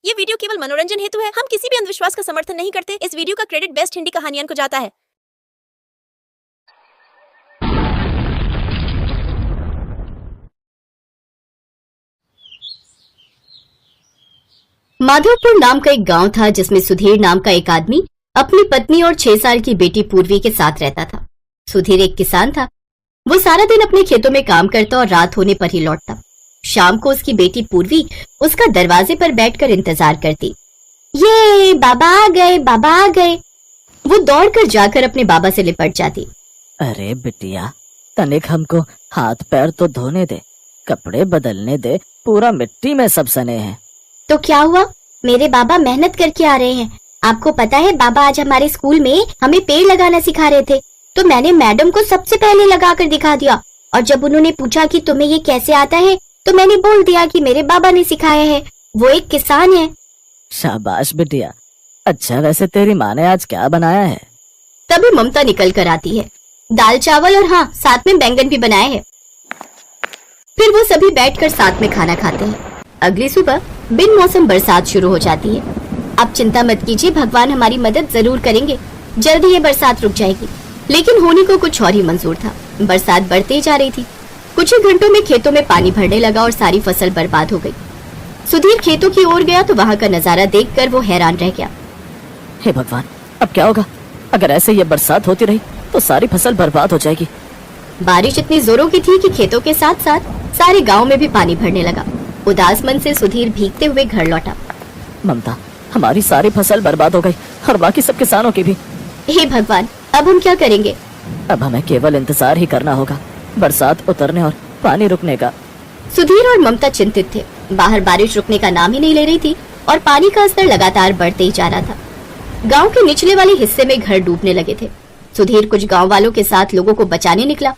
ये वीडियो केवल मनोरंजन हेतु है। हम किसी भी अंधविश्वास का समर्थन नहीं करते। इस वीडियो का क्रेडिट बेस्ट हिंदी कहानियन को जाता है। माधवपुर नाम का एक गांव था जिसमें सुधीर नाम का एक आदमी अपनी पत्नी और 6 साल की बेटी पूर्वी के साथ रहता था। सुधीर एक किसान था। वो सारा दिन अपने खेतों में काम करता और रात होने पर ही लौटता। शाम को उसकी बेटी पूर्वी उसका दरवाजे पर बैठकर इंतजार करती। ये बाबा आ गए, बाबा आ गए। वो दौड़कर जाकर अपने बाबा से लिपट जाती। अरे बिटिया, तनिक हमको हाथ पैर तो धोने दे, कपड़े बदलने दे, पूरा मिट्टी में सब सने हैं। तो क्या हुआ, मेरे बाबा मेहनत करके आ रहे हैं। आपको पता है बाबा आज हमारे स्कूल में हमें पेड़ लगाना सिखा रहे थे, तो मैंने मैडम को सबसे पहले लगाकर दिखा दिया। और जब उन्होंने पूछा कि तुम्हें ये कैसे आता है, तो मैंने बोल दिया कि मेरे बाबा ने सिखाया है, वो एक किसान है। शाबाश बिटिया। अच्छा, वैसे तेरी माँ ने आज क्या बनाया है? तभी ममता निकल कर आती है। दाल चावल और हाँ, साथ में बैंगन भी बनाए हैं। फिर वो सभी बैठकर साथ में खाना खाते हैं। अगली सुबह बिन मौसम बरसात शुरू हो जाती है। आप चिंता मत कीजिए, भगवान हमारी मदद जरूर करेंगे, जल्दी ये बरसात रुक जाएगी। लेकिन होने को कुछ और ही मंजूर था। बरसात बढ़ती जा रही थी। कुछ ही घंटों में खेतों में पानी भरने लगा और सारी फसल बर्बाद हो गई। सुधीर खेतों की ओर गया तो वहाँ का नजारा देखकर वो हैरान रह गया। हे भगवान, अब क्या होगा? अगर ऐसे ये बरसात होती रही तो सारी फसल बर्बाद हो जाएगी। बारिश इतनी जोरों की थी कि खेतों के साथ साथ सारे गाँव में भी पानी भरने लगा। उदास मन से सुधीर भीगते हुए घर लौटा। ममता, हमारी सारी फसल बर्बाद हो गई और बाकी सब किसानों की भी। हे भगवान, अब हम क्या करेंगे? अब हमें केवल इंतजार ही करना होगा बरसात उतरने और पानी रुकने का। सुधीर और ममता चिंतित थे। बाहर बारिश रुकने का नाम ही नहीं ले रही थी और पानी का स्तर लगातार बढ़ते ही जा रहा था। गांव के निचले वाले हिस्से में घर डूबने लगे थे। सुधीर कुछ गांव वालों के साथ लोगों को बचाने निकला।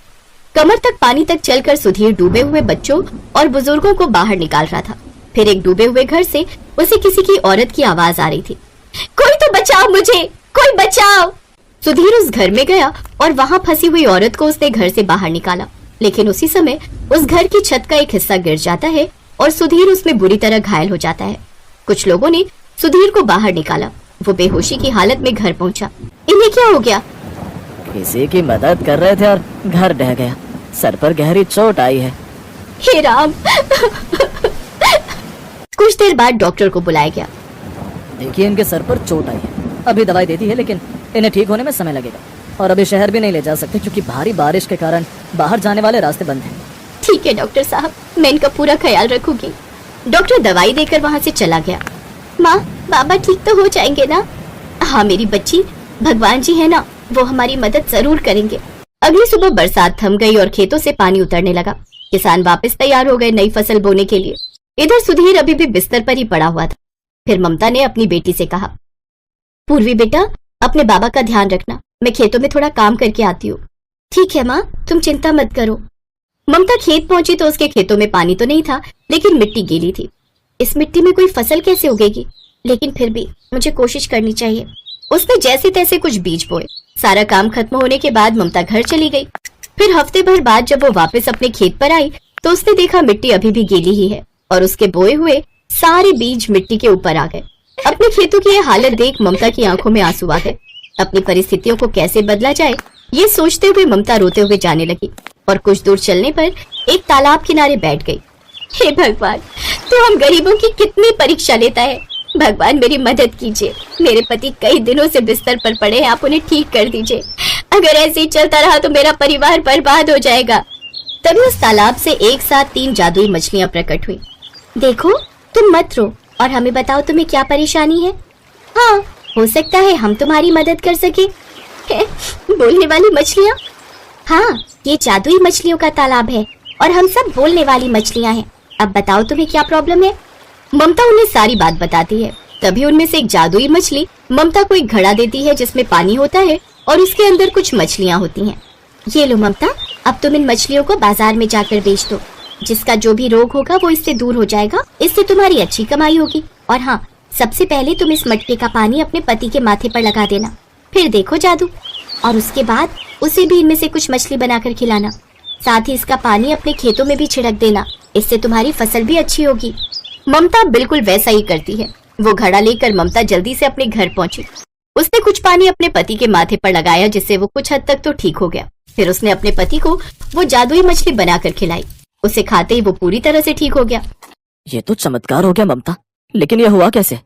कमर तक पानी तक चलकर सुधीर डूबे हुए बच्चों और बुजुर्गों को बाहर निकाल रहा था। फिर एक डूबे हुए घर से उसे किसी की औरत की आवाज आ रही थी। कोई तो बचाओ मुझे, कोई बचाओ। सुधीर उस घर में गया और वहाँ फंसी हुई औरत को उसने घर से बाहर निकाला। लेकिन उसी समय उस घर की छत का एक हिस्सा गिर जाता है और सुधीर उसमें बुरी तरह घायल हो जाता है। कुछ लोगों ने सुधीर को बाहर निकाला। वो बेहोशी की हालत में घर पहुंचा। इन्हें क्या हो गया? किसी की मदद कर रहे थे और घर ढह गया। सर पर गहरी चोट आई है। हे राम। कुछ देर बाद डॉक्टर को बुलाया गया। देखिए, इनके सर पर चोट आई है। अभी दवाई दे दी है, लेकिन इन्हें ठीक होने में समय लगेगा और अभी शहर भी नहीं ले जा सकते क्योंकि भारी बारिश के कारण बाहर जाने वाले रास्ते बंद हैं। ठीक है डॉक्टर साहब, मैं इनका पूरा ख्याल रखूंगी। डॉक्टर दवाई देकर वहाँ से चला गया। माँ, बाबा ठीक तो हो जाएंगे ना? हाँ मेरी बच्ची, भगवान जी है ना, वो हमारी मदद जरूर करेंगे। अगली सुबह बरसात थम गई और खेतों से पानी उतरने लगा। किसान वापस तैयार हो गए नई फसल बोने के लिए। इधर सुधीर अभी भी बिस्तर पर ही पड़ा हुआ था। फिर ममता ने अपनी बेटी से कहा, पूर्वी बेटा, अपने बाबा का ध्यान रखना, मैं खेतों में थोड़ा काम करके आती हूँ। ठीक है माँ, तुम चिंता मत करो। ममता खेत पहुंची तो उसके खेतों में पानी तो नहीं था, लेकिन मिट्टी गीली थी। इस मिट्टी में कोई फसल कैसे उगेगी? लेकिन फिर भी मुझे कोशिश करनी चाहिए। उसने जैसे तैसे कुछ बीज बोए। सारा काम खत्म होने के बाद ममता घर चली गई। फिर हफ्ते भर बाद जब वो वापस अपने खेत पर आई तो उसने देखा मिट्टी अभी भी गीली ही है और उसके बोए हुए सारे बीज मिट्टी के ऊपर आ गए। अपने खेतों की यह हालत देख ममता की आंखों में आंसू आ गए। अपनी परिस्थितियों को कैसे बदला जाए, ये सोचते हुए ममता रोते हुए जाने लगी और कुछ दूर चलने पर एक तालाब किनारे बैठ गई। हे भगवान, तो हम गरीबों की कितनी परीक्षा लेता है। भगवान मेरी मदद कीजिए। मेरे पति कई दिनों से बिस्तर पर पड़े हैं, आप उन्हें ठीक कर दीजिए। अगर ऐसे ही चलता रहा तो मेरा परिवार बर्बाद हो जाएगा। तभी उस तालाब से एक साथ 3 जादुई मछलियां प्रकट हुई। देखो, तुम मत रो और हमें बताओ तुम्हें क्या परेशानी है। हाँ, हो सकता है हम तुम्हारी मदद कर सके। बोलने वाली मछलियाँ? हाँ, ये जादुई मछलियों का तालाब है और हम सब बोलने वाली मछलियाँ हैं। अब बताओ तुम्हें क्या प्रॉब्लम है। ममता उन्हें सारी बात बताती है। तभी उनमें से एक जादुई मछली ममता को एक घड़ा देती है जिसमें पानी होता है और उसके अंदर कुछ मछलियाँ होती हैं। ये लो ममता, अब तुम इन मछलियों को बाजार में जाकर बेच दो। जिसका जो भी रोग होगा वो इससे दूर हो जाएगा। इससे तुम्हारी अच्छी कमाई होगी। और हाँ, सबसे पहले तुम इस मटके का पानी अपने पति के माथे पर लगा देना, फिर देखो जादू। और उसके बाद उसे भी इनमें से कुछ मछली बनाकर खिलाना। साथ ही इसका पानी अपने खेतों में भी छिड़क देना, इससे तुम्हारी फसल भी अच्छी होगी। ममता बिल्कुल वैसा ही करती है। वो घड़ा लेकर ममता जल्दी से अपने घर पहुंची। उसने कुछ पानी अपने पति के माथे पर लगाया, जिससे वो कुछ हद तक तो ठीक हो गया। फिर उसने अपने पति को वो जादुई मछली बनाकर खिलाई। उसे खाते ही वो पूरी तरह से ठीक हो गया। ये तो चमत्कार हो गया ममता, लेकिन ये हुआ कैसे?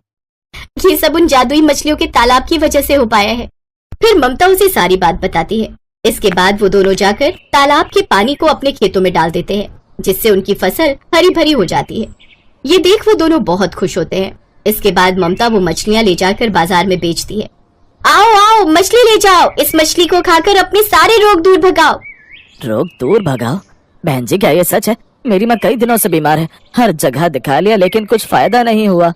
ये सब उन जादुई मछलियों के तालाब की वजह से हो पाया है। फिर ममता उसे सारी बात बताती है। इसके बाद वो दोनों जाकर तालाब के पानी को अपने खेतों में डाल देते हैं, जिससे उनकी फसल हरी भरी हो जाती है। ये देख वो दोनों बहुत खुश होते हैं। इसके बाद ममता वो मछलियाँ ले जाकर बाजार में बेचती है। आओ आओ, मछली ले जाओ, इस मछली को खाकर अपने सारे रोग दूर भगाओ। रोग दूर भगाओ? बहन जी, क्या ये सच है? मेरी माँ कई दिनों से बीमार है, हर जगह दिखा लिया लेकिन कुछ फायदा नहीं हुआ।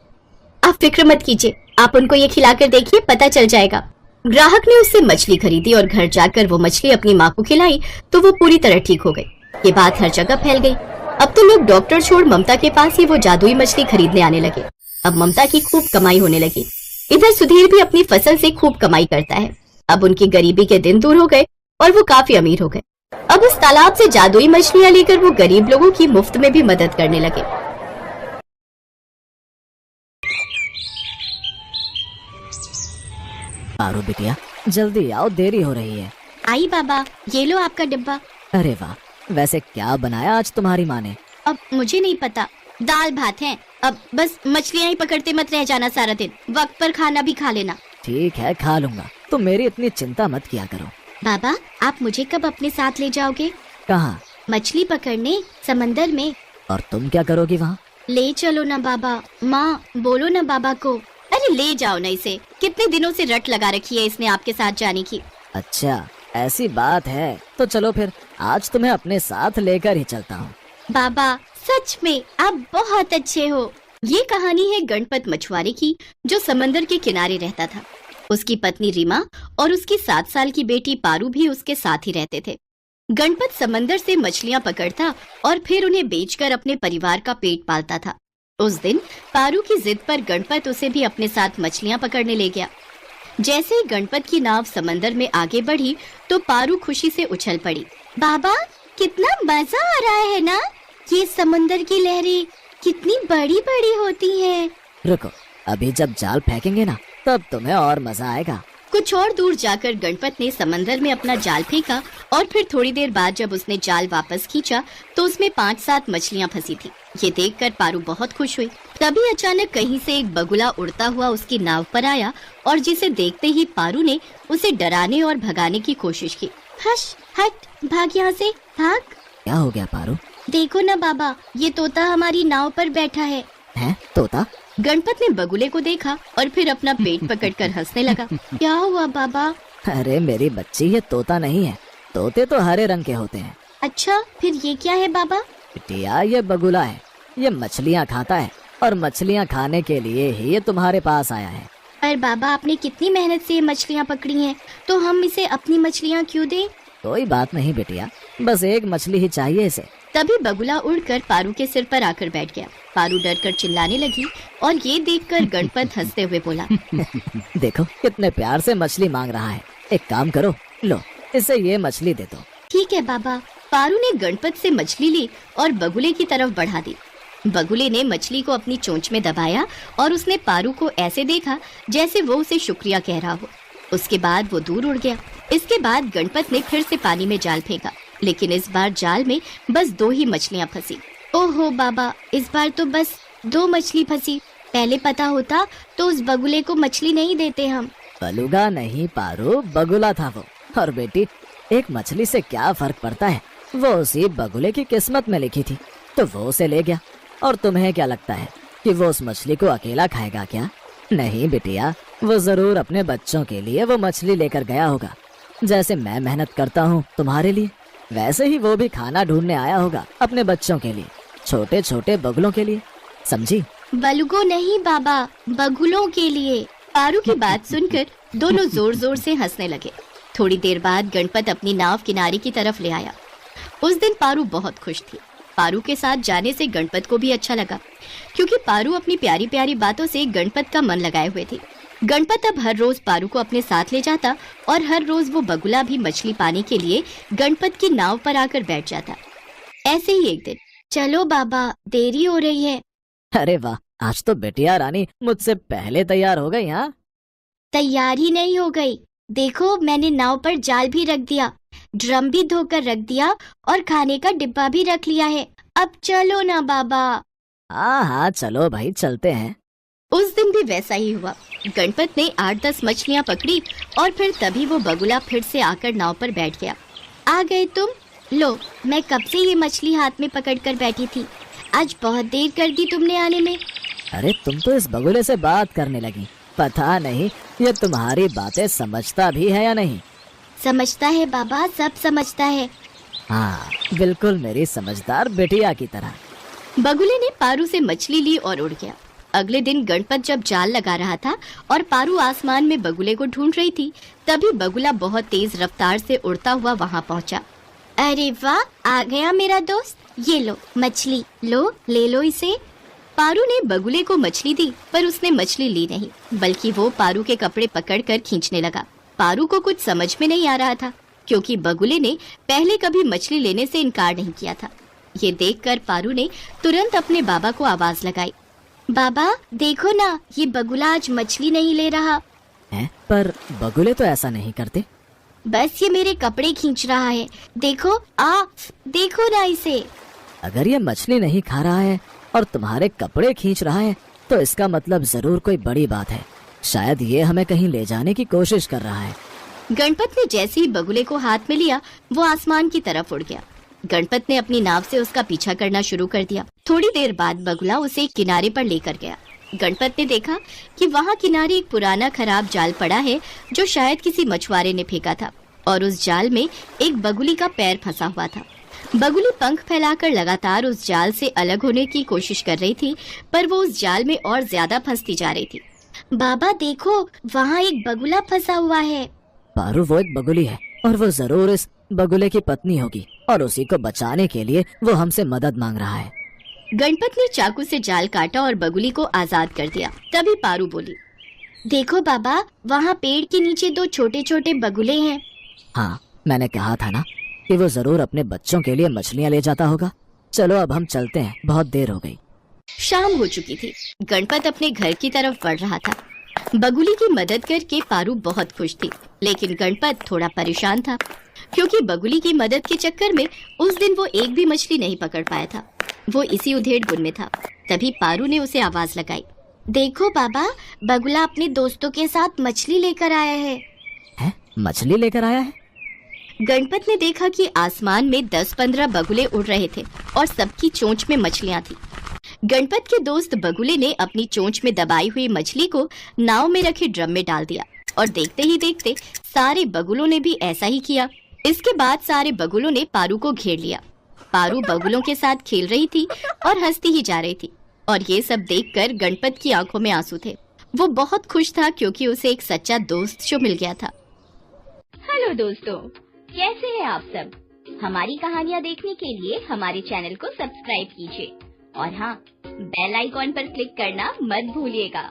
आप फिक्र मत कीजिए, आप उनको ये खिलाकर देखिए, पता चल जाएगा। ग्राहक ने उससे मछली खरीदी और घर जाकर वो मछली अपनी माँ को खिलाई तो वो पूरी तरह ठीक हो गई। ये बात हर जगह फैल गई। अब तो लोग डॉक्टर छोड़ ममता के पास ही वो जादुई मछली खरीदने आने लगे। अब ममता की खूब कमाई होने लगी। इधर सुधीर भी अपनी फसल से खूब कमाई करता है। अब उनकी गरीबी के दिन दूर हो गए और वो काफी अमीर हो गए। अब उस तालाब से जादुई मछलियाँ लेकर वो गरीब लोगों की मुफ्त में भी मदद करने लगे। पारू बिटिया, जल्दी आओ, देरी हो रही है। आई बाबा, ये लो आपका डिब्बा। अरे वाह, वैसे क्या बनाया आज तुम्हारी माँ ने? अब मुझे नहीं पता, दाल भात है। अब बस मछलियाँ ही पकड़ते मत रह जाना सारा दिन, वक्त पर खाना भी खा लेना। ठीक है, खा लूंगा, तुम मेरी इतनी चिंता मत किया करो। बाबा, आप मुझे कब अपने साथ ले जाओगे? कहाँ? मछली पकड़ने, समंदर में। और तुम क्या करोगी वहाँ? ले चलो ना बाबा। माँ, बोलो ना बाबा को। अरे ले जाओ ना इसे, कितने दिनों से रट लगा रखी है इसने आपके साथ जाने की। अच्छा, ऐसी बात है तो चलो फिर, आज तुम्हें अपने साथ लेकर ही चलता हूँ। बाबा, सच में आप बहुत अच्छे हो। ये कहानी है गणपत मछुआरे की, जो समंदर के किनारे रहता था। उसकी पत्नी रीमा और उसकी 7 साल की बेटी पारू भी उसके साथ ही रहते थे। गणपत समंदर से मछलियाँ पकड़ता और फिर उन्हें बेचकर अपने परिवार का पेट पालता था। उस दिन पारू की जिद पर गणपत उसे भी अपने साथ मछलियाँ पकड़ने ले गया। जैसे ही गणपत की नाव समंदर में आगे बढ़ी तो पारू खुशी से उछल पड़ी। बाबा, कितना मजा आ रहा है ना? ये समंदर की लहरें कितनी बड़ी बड़ी होती हैं। रुको, अभी जब जाल फेंकेंगे ना तब तुम्हें और मजा आएगा। कुछ और दूर जाकर गणपत ने समंदर में अपना जाल फेंका और फिर थोड़ी देर बाद जब उसने जाल वापस खींचा तो उसमें 5-7 मछलियाँ फंसी थी। ये देखकर पारू बहुत खुश हुई। तभी अचानक कहीं से एक बगुला उड़ता हुआ उसकी नाव पर आया और जिसे देखते ही पारू ने उसे डराने और भगाने की कोशिश की। हश, हट, भाग यहाँ से, भाग। क्या हो गया पारू? देखो ना बाबा, ये तोता हमारी नाव पर बैठा है। हैं? तोता? गणपत ने बगुले को देखा और फिर अपना पेट पकड़कर हंसने लगा। क्या हुआ बाबा? अरे मेरी बच्ची, ये तोता नहीं है, तोते तो हरे रंग के होते हैं। अच्छा, फिर ये क्या है बाबा? बिटिया, ये बगुला है, ये मछलियाँ खाता है और मछलियाँ खाने के लिए ही ये तुम्हारे पास आया है। पर बाबा, आपने कितनी मेहनत से ये मछलियाँ पकड़ी हैं, तो हम इसे अपनी मछलियाँ क्यों दें? कोई बात नहीं बिटिया, बस एक मछली ही चाहिए इसे। तभी बगुला उड़कर पारू के सिर पर आकर बैठ गया। पारू डरकर चिल्लाने लगी और ये देखकर गणपत हंसते हुए बोला, देखो कितने प्यार से मछली मांग रहा है, एक काम करो, लो इसे ये मछली दे दो। ठीक है बाबा। पारू ने गणपत से मछली ली और बगुले की तरफ बढ़ा दी। बगुले ने मछली को अपनी चोंच में दबाया और उसने पारू को ऐसे देखा जैसे वो उसे शुक्रिया कह रहा हो। उसके बाद वो दूर उड़ गया। इसके बाद गणपत ने फिर से पानी में जाल फेंका, लेकिन इस बार जाल में बस 2 ही मछलियाँ फंसी। ओहो बाबा, इस बार तो बस 2 मछली फंसी। पहले पता होता तो उस बगुले को मछली नहीं देते हम। बलुगा नहीं पारू, बगुला था वो। और बेटी, एक मछली से क्या फर्क पड़ता है, वो उसी बगुले की किस्मत में लिखी थी तो वो उसे ले गया। और तुम्हें क्या लगता है कि वो उस मछली को अकेला खाएगा क्या? नहीं बिटिया, वो जरूर अपने बच्चों के लिए वो मछली लेकर गया होगा। जैसे मैं मेहनत करता हूँ तुम्हारे लिए, वैसे ही वो भी खाना ढूंढने आया होगा अपने बच्चों के लिए, छोटे छोटे बगुलों के लिए, समझी? बलुगो नहीं बाबा, बगुलों के लिए। पारू की बात सुनकर दोनों जोर जोर से हंसने लगे। थोड़ी देर बाद गणपत अपनी नाव किनारे की तरफ ले आया। उस दिन पारू बहुत खुश थी। पारू के साथ जाने से गणपत को भी अच्छा लगा, क्योंकि पारू अपनी प्यारी प्यारी बातों से गणपत का मन लगाए हुए थी। गणपत अब हर रोज पारू को अपने साथ ले जाता और हर रोज वो बगुला भी मछली पाने के लिए गणपत की नाव पर आकर बैठ जाता। ऐसे ही एक दिन, चलो बाबा, देरी हो रही है। अरे वाह, आज तो बेटिया रानी मुझसे पहले तैयार हो गई। हाँ, तैयार ही नहीं हो गई। देखो, मैंने नाव पर जाल भी रख दिया, ड्रम भी धोकर रख दिया और खाने का डिब्बा भी रख लिया है। अब चलो ना बाबा। हाँ हाँ, चलो भाई, चलते हैं। उस दिन भी वैसा ही हुआ। गणपत ने 8-10 मछलियाँ पकड़ी और फिर तभी वो बगुला फिर से आकर नाव पर बैठ गया। आ गए तुम? लो, मैं कब से ये मछली हाथ में पकड़ कर बैठी थी। आज बहुत देर कर दी तुमने आने में। अरे तुम तो इस बगुले से बात करने लगी। पता नहीं ये तुम्हारी बातें समझता भी है या नहीं। समझता है बाबा, सब समझता है। हाँ, बिल्कुल मेरी समझदार बेटिया की तरह। बगुले ने पारू से मछली ली और उड़ गया। अगले दिन गणपत जब जाल लगा रहा था और पारू आसमान में बगुले को ढूंढ रही थी, तभी बगुला बहुत तेज रफ्तार से उड़ता हुआ वहां पहुंचा। अरे वाह, आ गया मेरा दोस्त। ये लो मछली, लो, ले लो इसे। पारू ने बगुले को मछली दी, पर उसने मछली ली नहीं, बल्कि वो पारू के कपड़े पकड़कर खींचने लगा। पारू को कुछ समझ में नहीं आ रहा था, क्योंकि बगुले ने पहले कभी मछली लेने से इनकार नहीं किया था। ये देखकर पारू ने तुरंत अपने बाबा को आवाज लगाई। बाबा देखो ना, ये बगुला आज मछली नहीं ले रहा है। पर बगुले तो ऐसा नहीं करते। बस ये मेरे कपड़े खींच रहा है। देखो, देखो ना इसे। अगर ये मछली नहीं खा रहा है और तुम्हारे कपड़े खींच रहा है, तो इसका मतलब जरूर कोई बड़ी बात है। शायद ये हमें कहीं ले जाने की कोशिश कर रहा है। गणपत ने जैसे ही बगुले को हाथ में लिया, वो आसमान की तरफ उड़ गया। गणपत ने अपनी नाव से उसका पीछा करना शुरू कर दिया। थोड़ी देर बाद बगुला उसे एक किनारे पर लेकर गया। गणपत ने देखा कि वहाँ किनारे एक पुराना खराब जाल पड़ा है, जो शायद किसी मछुआरे ने फेंका था, और उस जाल में एक बगुली का पैर फंसा हुआ था। बगुली पंख फैलाकर लगातार उस जाल से अलग होने की कोशिश कर रही थी, पर वो उस जाल में और ज्यादा फंसती जा रही थी। बाबा देखो, वहाँ एक बगुला फंसा हुआ है। पारू, वो एक बगुली है और वो जरूर इस बगुले की पत्नी होगी, और उसी को बचाने के लिए वो हमसे मदद मांग रहा है। गणपत ने चाकू से जाल काटा और बगुली को आजाद कर दिया। तभी पारू बोली, देखो बाबा, वहाँ पेड़ के नीचे 2 छोटे छोटे बगुले हैं। हाँ, मैंने कहा था ना कि वो जरूर अपने बच्चों के लिए मछलियाँ ले जाता होगा। चलो अब हम चलते हैं, बहुत देर हो गई। शाम हो चुकी थी। गणपत अपने घर की तरफ बढ़ रहा था। बगुली की मदद करके पारू बहुत खुश थी, लेकिन गणपत थोड़ा परेशान था, क्योंकि बगुली की मदद के चक्कर में उस दिन वो एक भी मछली नहीं पकड़ पाया था। वो इसी उधेड़-बुन में था। तभी पारू ने उसे आवाज लगाई, देखो बाबा, बगुला अपने दोस्तों के साथ मछली लेकर आया है। हैं? मछली लेकर आया है? गणपत ने देखा कि आसमान में 10-15 बगुले उड़ रहे थे और सबकी चोंच में मछलियां थी। गणपत के दोस्त बगुले ने अपनी चोंच में दबाई हुई मछली को नाव में रखे ड्रम में डाल दिया, और देखते ही देखते सारे बगुलों ने भी ऐसा ही किया। इसके बाद सारे बगुलों ने पारू को घेर लिया। पारू बगुलों के साथ खेल रही थी और हंसती ही जा रही थी, और ये सब देखकर गणपत की आंखों में आंसू थे। वो बहुत खुश था, क्योंकि उसे एक सच्चा दोस्त जो मिल गया था। हेलो दोस्तों, कैसे हैं आप सब? हमारी कहानियाँ देखने के लिए हमारे चैनल को सब्सक्राइब कीजिए, और हाँ, बेल आइकॉन पर क्लिक करना मत भूलिएगा।